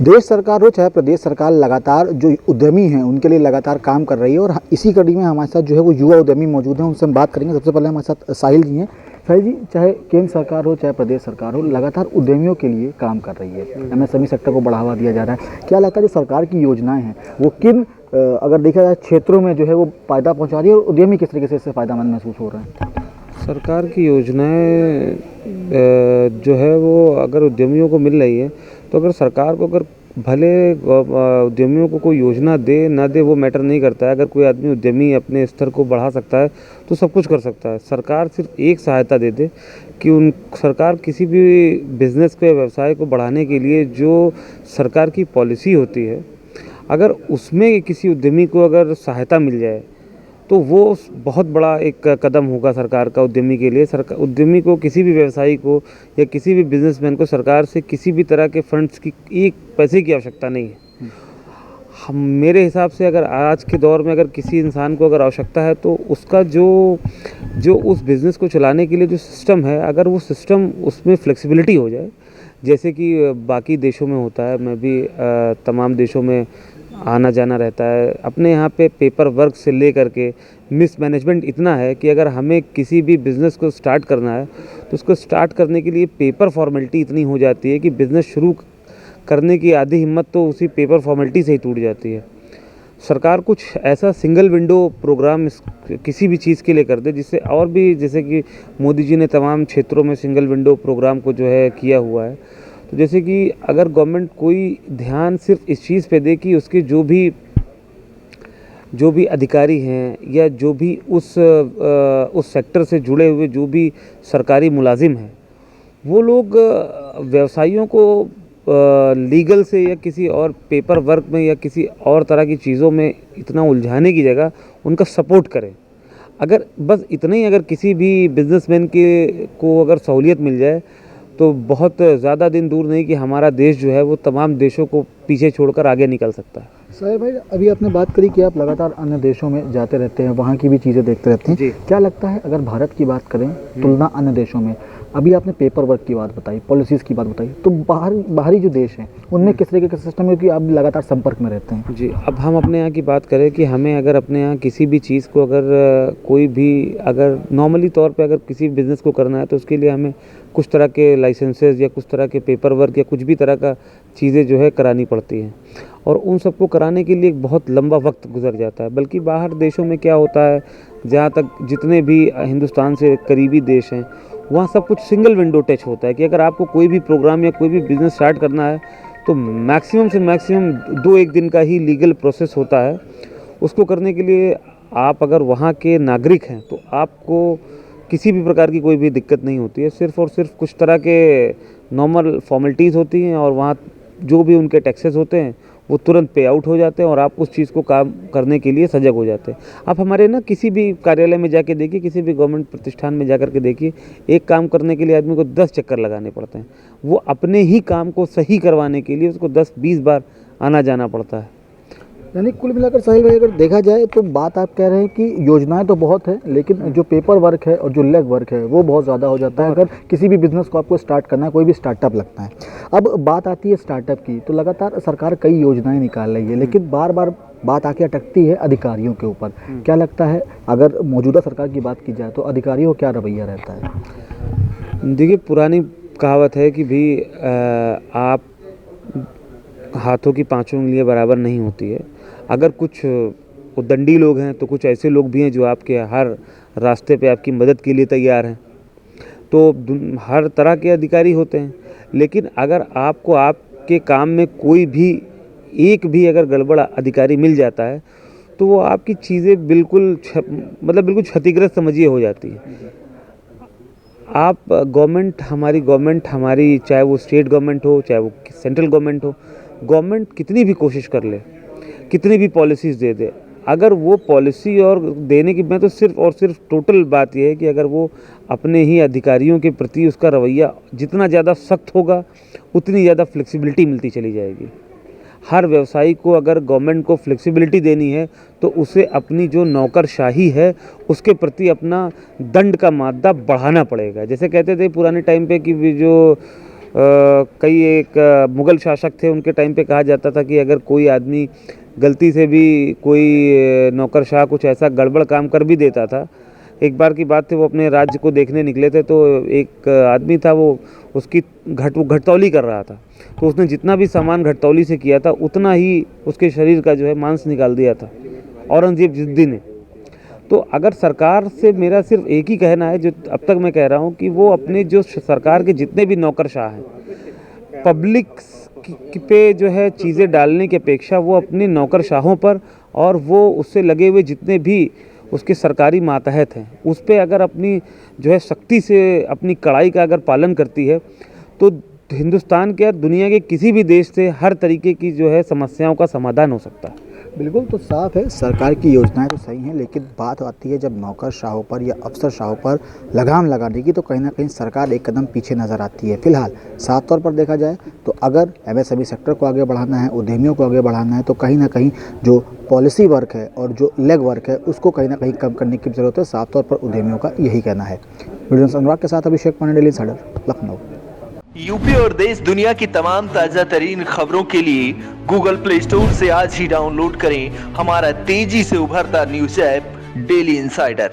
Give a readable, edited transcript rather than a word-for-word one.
देश सरकार हो चाहे प्रदेश सरकार लगातार जो उद्यमी हैं उनके लिए लगातार काम कर रही है और इसी कड़ी में हमारे साथ जो है वो युवा उद्यमी मौजूद हैं, उनसे हम बात करेंगे। सबसे पहले हमारे साथ साहिल जी हैं। साहिल जी, चाहे केंद्र सरकार हो चाहे प्रदेश सरकार हो, लगातार उद्यमियों के लिए काम कर रही है, एमएसएमई सेक्टर को बढ़ावा दिया जा रहा है। क्या लगता है जो सरकार की योजनाएं हैं वो किन अगर देखा जाए क्षेत्रों में जो है वो फ़ायदा पहुँचा रही है और उद्यमी किस तरीके से इससे फ़ायदामंद महसूस हो रहे हैं? सरकार की योजनाएं जो है वो अगर उद्यमियों को मिल रही है तो अगर सरकार को अगर भले उद्यमियों को कोई योजना दे ना दे वो मैटर नहीं करता है। अगर कोई आदमी उद्यमी अपने स्तर को बढ़ा सकता है तो सब कुछ कर सकता है। सरकार सिर्फ एक सहायता दे दे कि सरकार किसी भी बिजनेस के व्यवसाय को बढ़ाने के लिए जो सरकार की पॉलिसी होती है, अगर उसमें किसी उद्यमी को अगर सहायता मिल जाए तो वो बहुत बड़ा एक कदम होगा सरकार का उद्यमी के लिए। सरकार उद्यमी को, किसी भी व्यवसायी को या किसी भी बिजनेसमैन को सरकार से किसी भी तरह के फंड्स की एक पैसे की आवश्यकता नहीं है। हम मेरे हिसाब से अगर आज के दौर में अगर किसी इंसान को अगर आवश्यकता है तो उसका जो उस बिज़नेस को चलाने के लिए जो सिस्टम है, अगर वो सिस्टम उसमें फ्लेक्सिबिलिटी हो जाए, जैसे कि बाकी देशों में होता है। मैं भी तमाम देशों में आना जाना रहता है। अपने यहाँ पे पेपर वर्क से ले करके मिसमैनेजमेंट इतना है कि अगर हमें किसी भी बिज़नेस को स्टार्ट करना है तो उसको स्टार्ट करने के लिए पेपर फॉर्मेलिटी इतनी हो जाती है कि बिज़नेस शुरू करने की आधी हिम्मत तो उसी पेपर फॉर्मेलिटी से ही टूट जाती है। सरकार कुछ ऐसा सिंगल विंडो प्रोग्राम किसी भी चीज़ के लिए कर दे जिससे और भी, जैसे कि मोदी जी ने तमाम क्षेत्रों में सिंगल विंडो प्रोग्राम को जो है किया हुआ है। तो जैसे कि अगर गवर्नमेंट कोई ध्यान सिर्फ इस चीज़ पे दे कि उसके जो भी अधिकारी हैं या जो भी उस सेक्टर से जुड़े हुए जो भी सरकारी मुलाजिम हैं, वो लोग व्यवसायियों को लीगल से या किसी और पेपर वर्क में या किसी और तरह की चीज़ों में इतना उलझाने की जगह उनका सपोर्ट करें। अगर बस इतना ही अगर किसी भी बिजनेसमैन को अगर सहूलियत मिल जाए तो बहुत ज़्यादा दिन दूर नहीं कि हमारा देश जो है वो तमाम देशों को पीछे छोड़कर आगे निकल सकता है। साहिल भाई, अभी आपने बात करी कि आप लगातार अन्य देशों में जाते रहते हैं, वहाँ की भी चीज़ें देखते रहते हैं। क्या लगता है अगर भारत की बात करें तुलना अन्य देशों में, अभी आपने पेपर वर्क की बात बताई, पॉलिसीज़ की बात बताई, तो बाहरी जो देश हैं उनमें किस तरीके का सिस्टम है कि आप लगातार संपर्क में रहते हैं? जी, अब हम अपने यहाँ की बात करें कि हमें अगर अपने यहाँ किसी भी चीज़ को अगर कोई भी अगर नॉर्मली तौर पे अगर किसी बिज़नेस को करना है तो उसके लिए हमें कुछ तरह के लाइसेंसेस या कुछ तरह के पेपर वर्क या कुछ भी तरह का चीज़ें जो है करानी पड़ती हैं और उन सबको कराने के लिए एक बहुत लंबा वक्त गुजर जाता है। बल्कि बाहर देशों में क्या होता है, जहाँ तक जितने भी हिंदुस्तान से करीबी देश हैं वहाँ सब कुछ सिंगल विंडो टच होता है कि अगर आपको कोई भी प्रोग्राम या कोई भी बिज़नेस स्टार्ट करना है तो मैक्सिमम से मैक्सिमम 2-1 दिन का ही लीगल प्रोसेस होता है। उसको करने के लिए आप अगर वहाँ के नागरिक हैं तो आपको किसी भी प्रकार की कोई भी दिक्कत नहीं होती है। सिर्फ़ और सिर्फ कुछ तरह के नॉर्मल फॉर्मेलिटीज़ होती हैं और वहाँ जो भी उनके टैक्सेस होते हैं वो तुरंत पे आउट हो जाते हैं और आप उस चीज़ को काम करने के लिए सजग हो जाते हैं। आप हमारे ना किसी भी कार्यालय में जाके देखिए, किसी भी गवर्नमेंट प्रतिष्ठान में जाकर के देखिए, एक काम करने के लिए आदमी को 10 चक्कर लगाने पड़ते हैं। वो अपने ही काम को सही करवाने के लिए उसको 10-20 बार आना जाना पड़ता है। यानी कुल मिलाकर साहिल भाई अगर देखा जाए तो बात आप कह रहे हैं कि योजनाएं तो बहुत है लेकिन जो पेपर वर्क है और जो लेग वर्क है वो बहुत ज़्यादा हो जाता है अगर किसी भी बिज़नेस को आपको स्टार्ट करना है, कोई भी स्टार्टअप लगता है। अब बात आती है स्टार्टअप की, तो लगातार सरकार कई योजनाएं निकाल रही है लेकिन बार बार बात आके अटकती है अधिकारियों के ऊपर। क्या लगता है अगर मौजूदा सरकार की बात की जाए तो अधिकारियों का क्या रवैया रहता है? देखिए, पुरानी कहावत है कि भी आप हाथों की पांचों उंगलियां बराबर नहीं होती है। अगर कुछ उद्दंडी लोग हैं तो कुछ ऐसे लोग भी हैं जो आपके हर रास्ते पे आपकी मदद के लिए तैयार हैं। तो हर तरह के अधिकारी होते हैं, लेकिन अगर आपको आपके काम में कोई भी एक भी अगर गड़बड़ अधिकारी मिल जाता है तो वो आपकी चीज़ें बिल्कुल बिल्कुल क्षतिग्रस्त समझिए हो जाती है। आप गवर्नमेंट हमारी चाहे वो स्टेट गवर्नमेंट हो चाहे वो सेंट्रल गवर्नमेंट हो, गवर्नमेंट कितनी भी कोशिश कर ले, कितनी भी पॉलिसीज़ दे दे, अगर वो पॉलिसी और देने की, मैं तो सिर्फ और सिर्फ टोटल बात यह है कि अगर वो अपने ही अधिकारियों के प्रति उसका रवैया जितना ज़्यादा सख्त होगा उतनी ज़्यादा फ्लेक्सिबिलिटी मिलती चली जाएगी। हर व्यवसायी को अगर गवर्नमेंट को फ्लेक्सिबिलिटी देनी है तो उसे अपनी जो नौकरशाही है उसके प्रति अपना दंड का मादा बढ़ाना पड़ेगा। जैसे कहते थे पुराने टाइम पे कि जो कई एक मुग़ल शासक थे, उनके टाइम पे कहा जाता था कि अगर कोई आदमी गलती से भी कोई नौकरशाह कुछ ऐसा गड़बड़ काम कर भी देता था। एक बार की बात थी, वो अपने राज्य को देखने निकले थे, तो एक आदमी था, वो उसकी घटतौली कर रहा था। तो उसने जितना भी सामान घटतौली से किया था उतना ही उसके शरीर का जो है मांस निकाल दिया था औरंगजेब जिद्दी ने। तो अगर सरकार से मेरा सिर्फ एक ही कहना है, जो अब तक मैं कह रहा हूँ, कि वो अपने जो सरकार के जितने भी नौकरशाह हैं, पब्लिक पे जो है चीज़ें डालने की अपेक्षा वो अपने नौकरशाहों पर और वो उससे लगे हुए जितने भी उसके सरकारी मातहत हैं उस पे अगर अपनी जो है सख्ती से अपनी कड़ाई का अगर पालन करती है, तो हिंदुस्तान के दुनिया के किसी भी देश से हर तरीके की जो है समस्याओं का समाधान हो सकता है। बिल्कुल, तो साफ है सरकार की योजनाएं तो सही हैं, लेकिन बात आती है जब नौकरशाहों पर या अफसरशाहों पर लगाम लगाने की, तो कहीं ना कहीं सरकार एक कदम पीछे नज़र आती है। फिलहाल साफ तौर पर देखा जाए तो अगर एमएसएमई सेक्टर को आगे बढ़ाना है, उद्यमियों को आगे बढ़ाना है, तो कहीं ना कहीं जो पॉलिसी वर्क है और जो लेग वर्क है उसको कहीं ना कहीं कम करने की ज़रूरत है। साफ तौर पर उद्यमियों का यही कहना है। वीडियो अनुराग के साथ Abhishek Pandey, daily insider, Lucknow. UP और देश दुनिया की तमाम ताजा तरीन खबरों के लिए गूगल प्ले स्टोर से आज ही डाउनलोड करें हमारा तेजी से उभरता न्यूज ऐप डेली इंसाइडर।